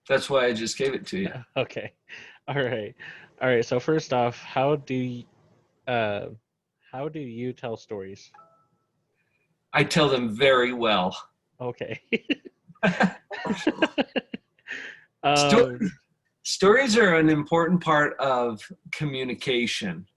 That's why I just gave it to you. Okay. All right. All right. So first off, uh, how do you tell stories? I tell them very well. Okay. Sto- um, Stories are an important part of communication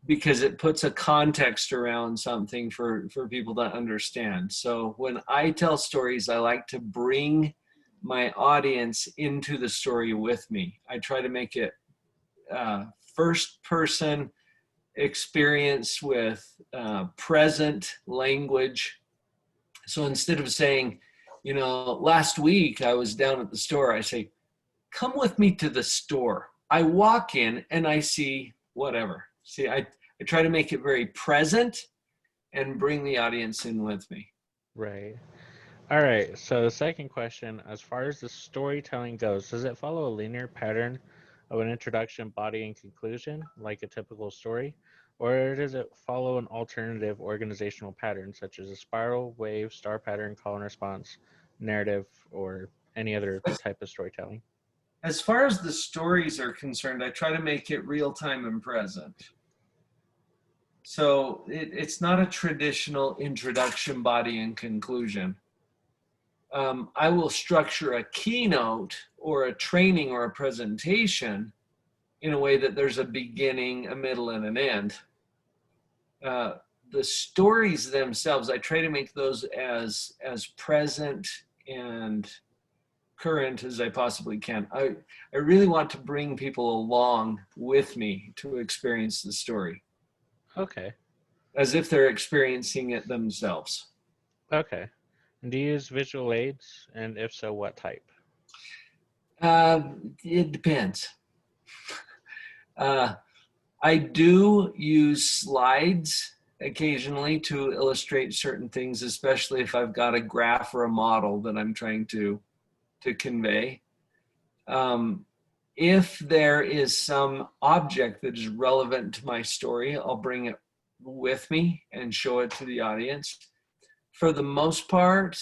because it puts a context around something for people to understand. So when I tell stories, I like to bring my audience into the story with me. I try to make it first person experience with present language. So instead of saying, last week I was down at the store, I say, come with me to the store. I walk in and I see whatever. See, I try to make it very present and bring the audience in with me. right. All right. So the second question, as far as the storytelling goes, does it follow a linear pattern of an introduction, body, and conclusion, like a typical story? Or does it follow an alternative organizational pattern, such as a spiral, wave, star pattern, call and response, narrative, or any other type of storytelling? As far as the stories are concerned, I try to make it real time and present. So it's not a traditional introduction, body, and conclusion. I will structure a keynote or a training or a presentation in a way that there's a beginning, a middle, and an end. Uh, the stories themselves, I try to make those as present and current as I possibly can. I really want to bring people along with me to experience the story Okay. as if they're experiencing it themselves. Okay. And do you use visual aids? And if so, what type? It depends. Uh, I do use slides occasionally to illustrate certain things, especially if I've got a graph or a model that I'm trying to convey. Um, if there is some object that is relevant to my story, I'll bring it with me and show it to the audience. For the most part,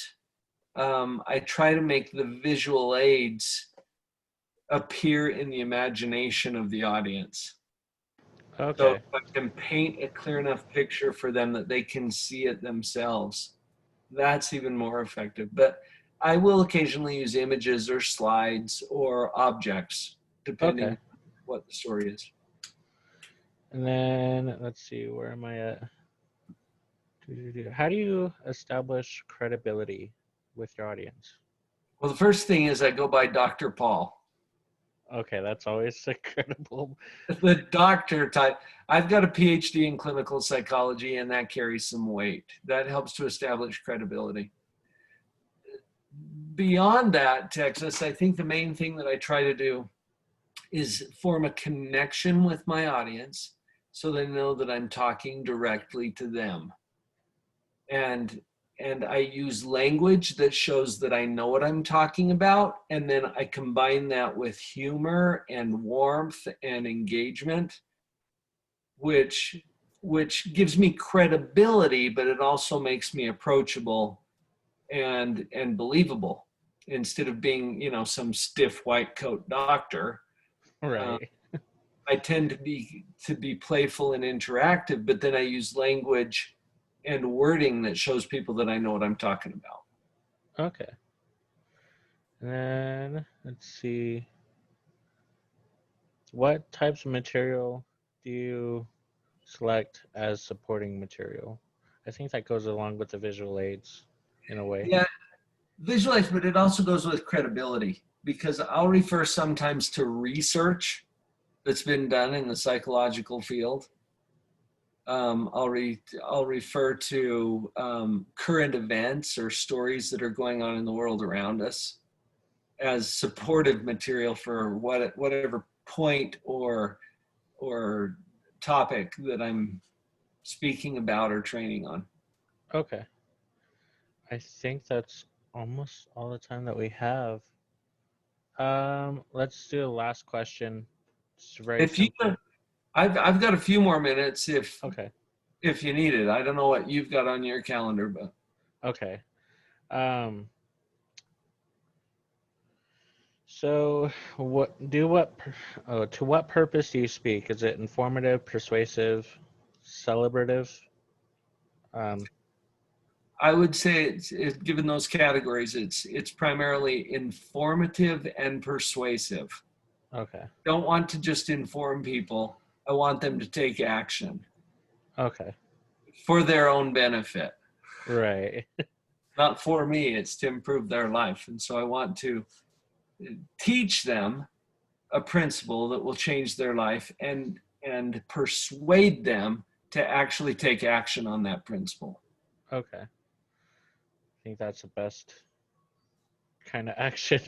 I try to make the visual aids appear in the imagination of the audience. So if Okay. I can paint a clear enough picture for them that they can see it themselves, that's even more effective. But I will occasionally use images or slides or objects, depending Okay. on what the story is. And then let's see, where am I at? How do you establish credibility with your audience? Well, the first thing is I go by Dr. Paul. Okay, that's always a credible. The doctor type. I've got a PhD in clinical psychology, and that carries some weight. That helps to establish credibility. Beyond that, Texas, I think the main thing that I try to do is form a connection with my audience so they know that I'm talking directly to them. And and I use language that shows that I know what I'm talking about, and then I combine that with humor and warmth and engagement, which gives me credibility, but it also makes me approachable and believable instead of being, some stiff white coat doctor. uh, Right. I tend to be playful and interactive, but then I use language and wording that shows people that I know what I'm talking about. Okay. And then let's see. What types of material do you select as supporting material? I think that goes along with the visual aids in a way. Yeah, visualize, but it also goes with credibility because I'll refer sometimes to research that's been done in the psychological field. I'll refer to current events or stories that are going on in the world around us as supportive material for whatever point or topic that I'm speaking about or training on. Okay. I think that's almost all the time that we have. Let's do the last question. It's very If you, simple. I've got a few more minutes Okay. if you need it. I don't know what you've got on your calendar, but Okay. Um, So, to what purpose do you speak? Is it informative, persuasive, celebrative? Um, I would say given those categories, it's primarily informative and persuasive. okay, Don't want to just inform people. I want them to take action okay, for their own benefit. right, Not for me, it's to improve their life. And so I want to teach them a principle that will change their life and persuade them to actually take action on that principle. okay. I think that's the best kind of action.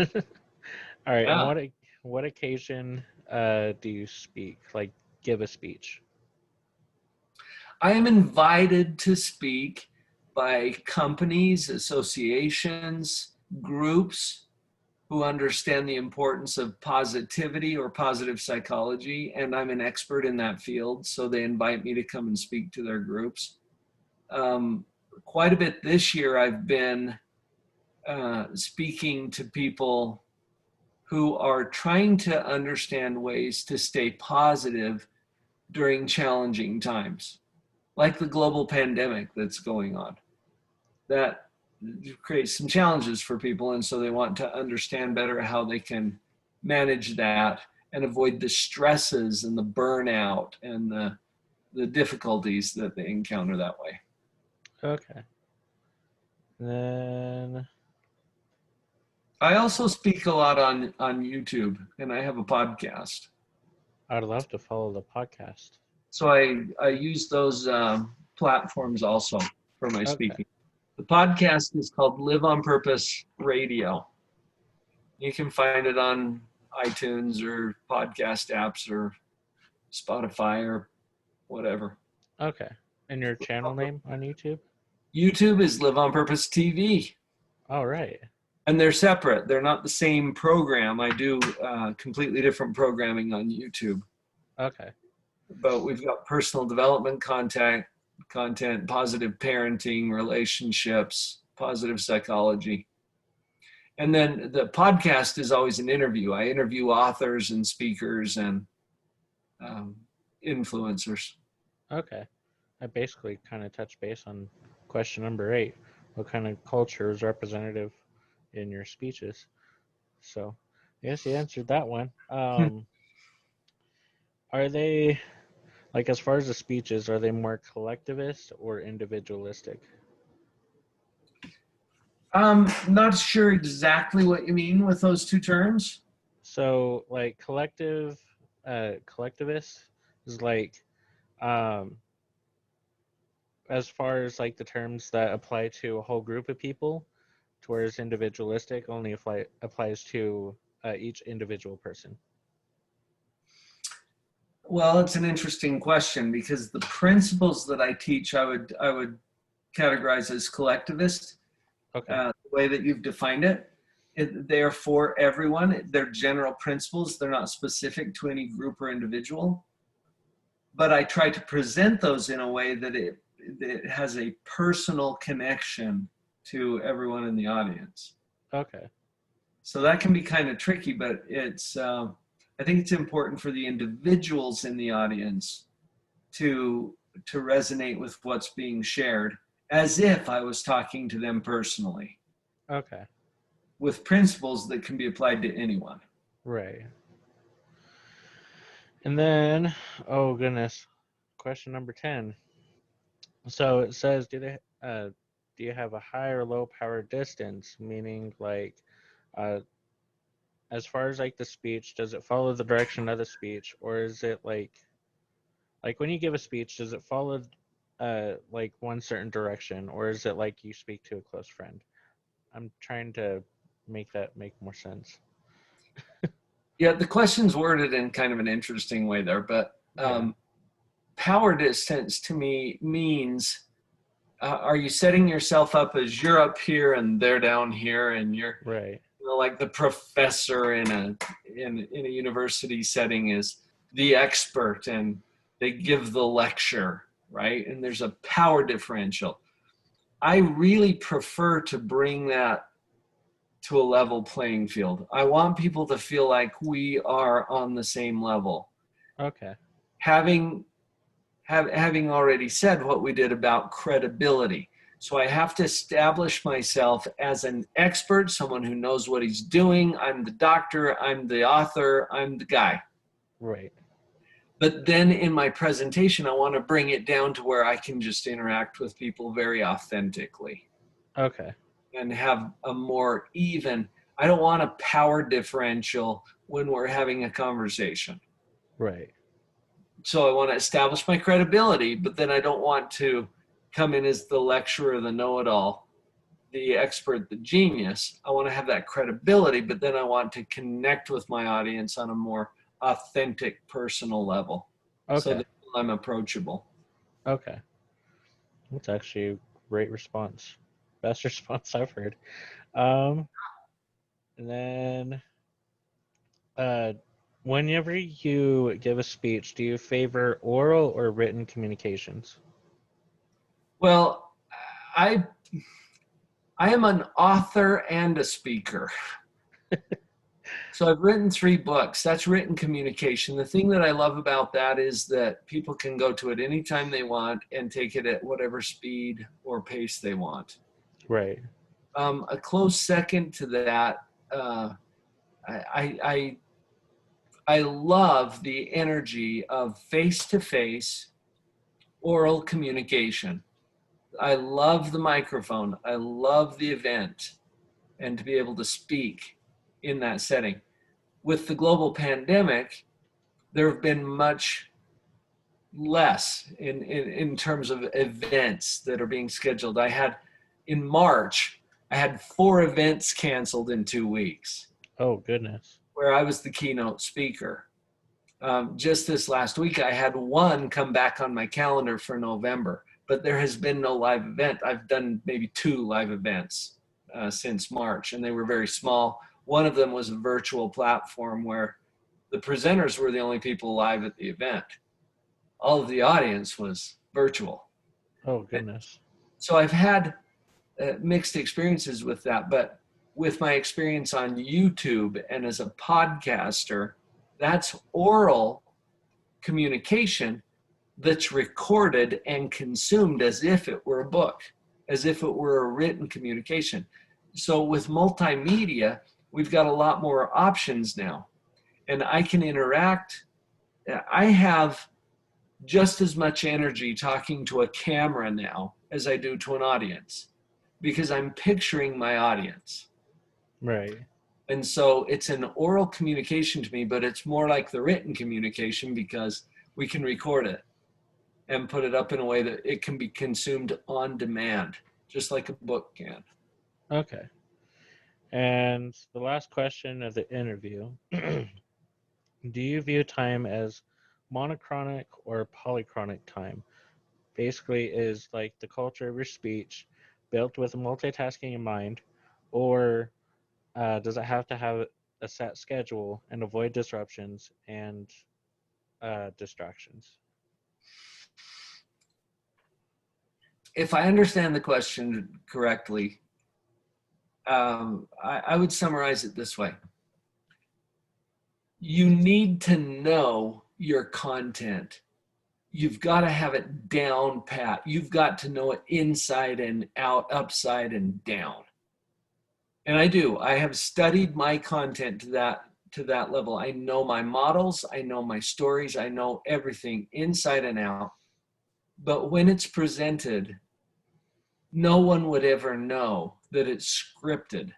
All right, and Yeah. what occasion do you speak? Like, give a speech? I am invited to speak by companies, associations, groups who understand the importance of positivity or positive psychology, and I'm an expert in that field, so they invite me to come and speak to their groups. Um, Quite a bit this year, I've been speaking to people who are trying to understand ways to stay positive during challenging times, like the global pandemic that's going on. That creates some challenges for people, and so they want to understand better how they can manage that and avoid the stresses and the burnout and the difficulties that they encounter that way. Okay. Then, I also speak a lot on YouTube, and I have a podcast. I'd love to follow the podcast. So I use those platforms also for my Okay. speaking. The podcast is called Live on Purpose Radio. You can find it on iTunes or podcast apps or Spotify or whatever. Okay. And your channel name on YouTube? YouTube is Live on Purpose TV, All right. and they're separate. They're not the same program. I do completely different programming on YouTube, Okay. but we've got personal development content, positive parenting, relationships, positive psychology. And then the podcast is always an interview. I interview authors and speakers and um, influencers. Okay. I basically kind of touched base on question number 8. What kind of culture is representative in your speeches? So, I guess you answered that one. Are they, like, as far as the speeches, are they more collectivist or individualistic? Not sure exactly what you mean with those two terms. So, like, collectivist is like, um, as far as like the terms that apply to a whole group of people, whereas individualistic only applies to each individual person. Well, it's an interesting question because the principles that I teach, I would categorize as collectivist. Okay. The way that you've defined it, they are for everyone. They're general principles. They're not specific to any group or individual. But I try to present those in a way that it has a personal connection to everyone in the audience. Okay. So that can be kind of tricky, but I think it's important for the individuals in the audience to resonate with what's being shared as if I was talking to them personally Okay. with principles that can be applied to anyone. Right. And then, oh goodness, question number 10. So it says, do you have a high or low power distance? Meaning, like, uh, as far as like the speech, does it follow the direction of the speech, or is it like when you give a speech, does it follow like one certain direction, or is it like you speak to a close friend? I'm trying to make that make more sense. Yeah, the question's worded in kind of an interesting way there, but Yeah. power distance to me means are you setting yourself up as you're up here and they're down here and you're Right. like the professor in a university setting is the expert and they give the lecture, right? And there's a power differential. I really prefer to bring that to a level playing field. I want people to feel like we are on the same level. Okay. Having already said what we did about credibility. So I have to establish myself as an expert, someone who knows what he's doing. I'm the doctor, I'm the author, I'm the guy. Right. But then in my presentation, I want to bring it down to where I can just interact with people very authentically Okay. and have a more even, I don't want a power differential when we're having a conversation. Right. So I want to establish my credibility, but then I don't want to come in as the lecturer, the know-it-all, the expert, the genius. I want to have that credibility, but then I want to connect with my audience on a more authentic, personal level. So Okay. that I'm approachable. Okay. That's actually a great response. Best response I've heard. Um, and then, uh, whenever you give a speech, do you favor oral or written communications? Well, I am an author and a speaker. So I've written 3 books. That's written communication. The thing that I love about that is that people can go to it anytime they want and take it at whatever speed or pace they want. Right. A close second to that, I love the energy of face-to-face oral communication. I love the microphone. I love the event and to be able to speak in that setting. With the global pandemic, there have been much less in terms of events that are being scheduled. In March, I had 4 events canceled in 2 weeks Oh, goodness. where I was the keynote speaker. Just this last week, I had 1 come back on my calendar for November, but there has been no live event. I've done maybe 2 live events since March, and they were very small. One of them was a virtual platform where the presenters were the only people live at the event. All of the audience was virtual. Oh, goodness. So I've had mixed experiences with that, but with my experience on YouTube and as a podcaster, that's oral communication that's recorded and consumed as if it were a book, as if it were a written communication. So with multimedia, we've got a lot more options now, and I can interact. I have just as much energy talking to a camera now as I do to an audience because I'm picturing my audience. Right. And so it's an oral communication to me, but it's more like the written communication because we can record it and put it up in a way that it can be consumed on demand, just like a book can. Okay. And the last question of the interview, do you view time as monochronic or polychronic time? Basically, is like the culture of your speech built with multitasking in mind, or does it have to have a set schedule and avoid disruptions and distractions? If I understand the question correctly, I would summarize it this way. You need to know your content. You've got to have it down pat. You've got to know it inside and out, upside and down. And I do. I have studied my content to that level. I know my models, I know my stories, I know everything inside and out. But when it's presented, no one would ever know that it's scripted.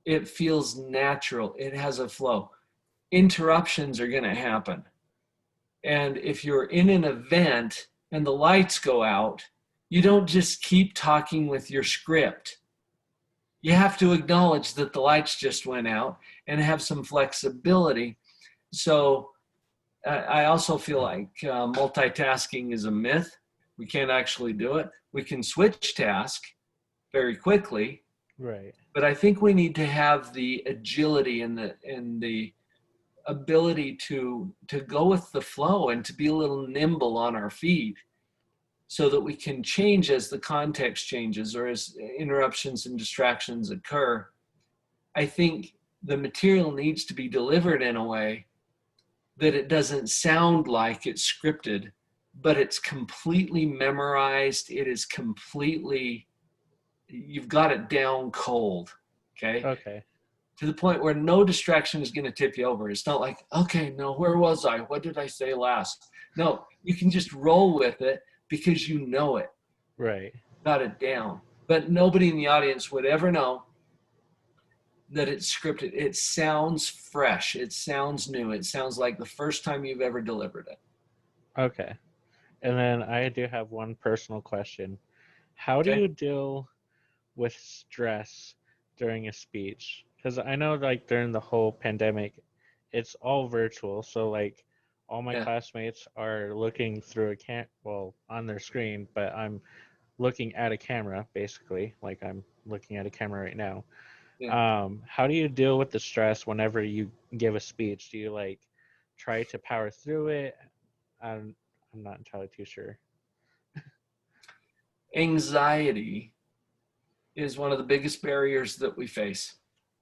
It feels natural. It has a flow. Interruptions are going to happen. And if you're in an event and the lights go out, you don't just keep talking with your script. You have to acknowledge that the lights just went out and have some flexibility. So I also feel like multitasking is a myth. We can't actually do it. We can switch task very quickly, Right. but I think we need to have the agility and the ability to go with the flow and to be a little nimble on our feet so that we can change as the context changes or as interruptions and distractions occur I think the material needs to be delivered in a way that it doesn't sound like it's scripted, but it's completely memorized. It is completely, you've got it down cold, okay? Okay. To the point where no distraction is going to tip you over. It's not like, okay, no, where was I? What did I say last? No, you can just roll with it because you know it, Right. got it down. But nobody in the audience would ever know that it's scripted. It sounds fresh. It sounds new. It sounds like the first time you've ever delivered it. Okay. And then I do have one personal question. How do Okay. you deal with stress during a speech? Because I know, like, during the whole pandemic, it's all virtual. So, like, all my Yeah. classmates are looking through on their screen, but I'm looking at a camera, basically. Like, I'm looking at a camera right now. Yeah. How do you deal with the stress whenever you give a speech? Do you, like, try to power through it? I'm not entirely too sure. Anxiety is one of the biggest barriers that we face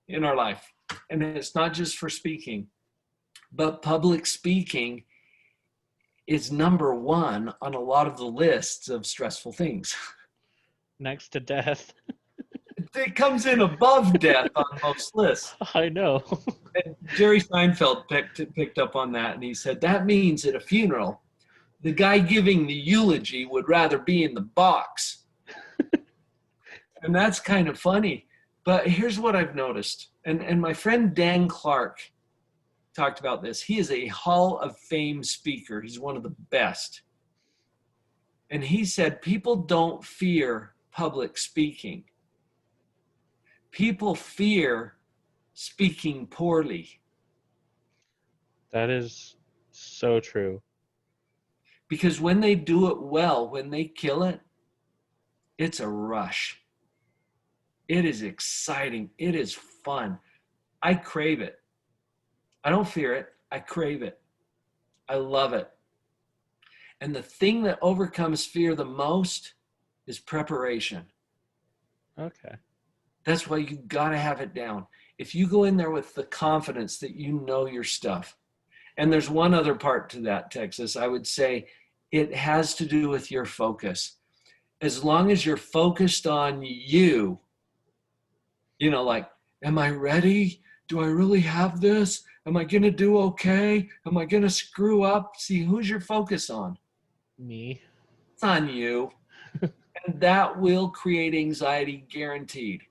in our life. And it's not just for speaking, but public speaking is number one on a lot of the lists of stressful things. Next to death. It comes in above death on most lists. I know. And Jerry Seinfeld picked up on that, and he said that means at a funeral, the guy giving the eulogy would rather be in the box. And that's kind of funny. But here's what I've noticed. And my friend Dan Clark talked about this. He is a Hall of Fame speaker. He's one of the best. And he said people don't fear public speaking. People fear speaking poorly. That is so true. Because when they do it well, when they kill it, it's a rush. It is exciting. It is fun. I crave it. I don't fear it. I crave it. I love it. And the thing that overcomes fear the most is preparation. Okay. That's why you got to have it down. If you go in there with the confidence that you know your stuff, and there's one other part to that, Texas, I would say it has to do with your focus. As long as you're focused on you, like, am I ready? Do I really have this? Am I going to do okay? Am I going to screw up? See, who's your focus on? Me. It's on you. And that will create anxiety guaranteed.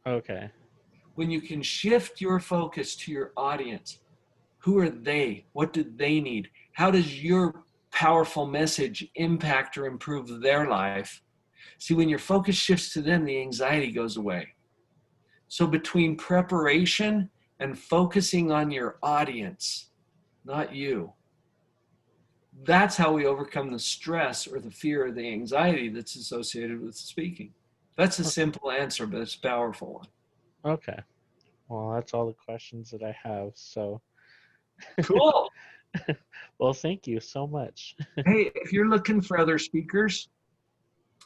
Okay. When you can shift your focus to your audience, who are they? What do they need? How does your powerful message impact or improve their life? See, when your focus shifts to them, the anxiety goes away. So between preparation and focusing on your audience, not you, that's how we overcome the stress or the fear or the anxiety that's associated with speaking. That's a simple answer, but it's a powerful one. Okay. Well, that's all the questions that I have. So, Cool. well, thank you so much. Hey, if you're looking for other speakers,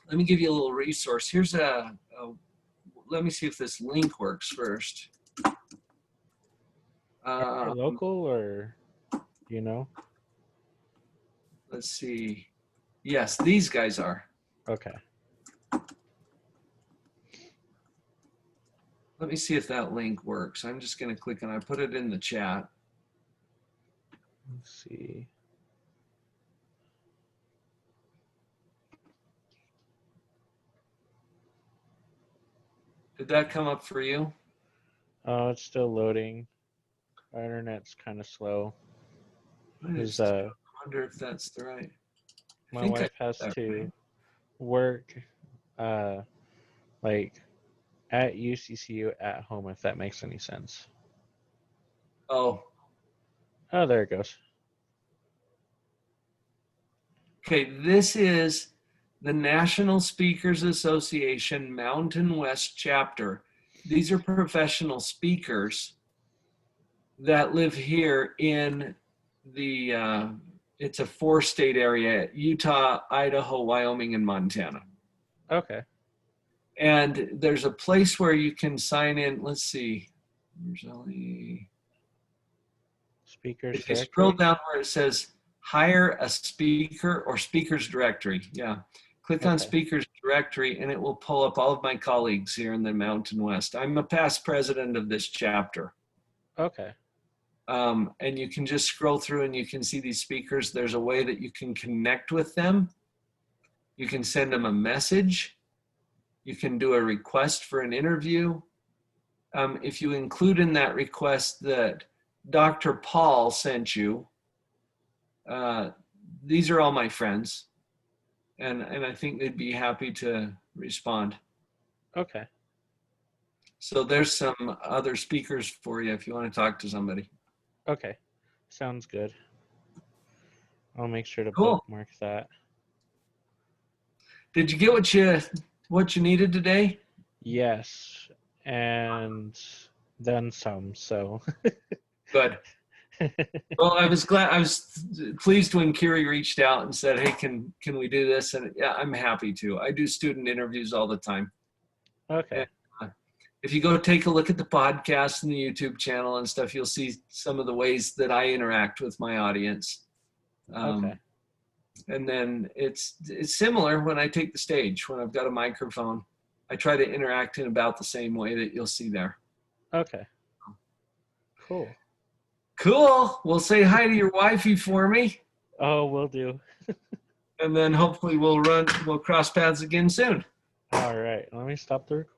let me give you a little resource. Here's let me see if this link works first. Are they local or, you know? Let's see. Yes, these guys are. Okay. Let me see if that link works. I'm just going to click on it. I put it in the chat. Let's see. Did that come up for you? Oh, it's still loading. Our internet's kind of slow. I wonder if that's the right. My wife has to work like at UCCU at home, if that makes any sense. Oh, there it goes. okay. This is the National Speakers Association Mountain West chapter. These are professional speakers that live here in the, it's a 4-state area: Utah, Idaho, Wyoming, and Montana. Okay. And there's a place where you can sign in. Let's see. Roselli. Speakers If you scroll directory. down where it says hire a speaker or speakers directory, yeah, click on Okay. speakers directory and it will pull up all of my colleagues here in the Mountain West. I'm a past president of this chapter. Okay. And you can just scroll through and you can see these speakers. There's a way that you can connect with them. You can send them a message. You can do a request for an interview. If you include in that request that Dr. Paul sent you, these are all my friends, and I think they'd be happy to respond. Okay. So there's some other speakers for you if you want to talk to somebody. Okay. Sounds good. I'll make sure to Cool. bookmark that. Did you get what you needed today? Yes, and then some. So. Good. Well, I was pleased when Kiri reached out and said, "Hey, can we do this?" And yeah, I'm happy to. I do student interviews all the time. Okay. And, if you go take a look at the podcast and the YouTube channel and stuff, you'll see some of the ways that I interact with my audience. Okay. And then it's similar when I take the stage. When I've got a microphone, I try to interact in about the same way that you'll see there. Okay. Cool. Cool. Well, say hi to your wifey for me. Oh, will do. And then hopefully we'll cross paths again soon. All right. Let me stop the recording.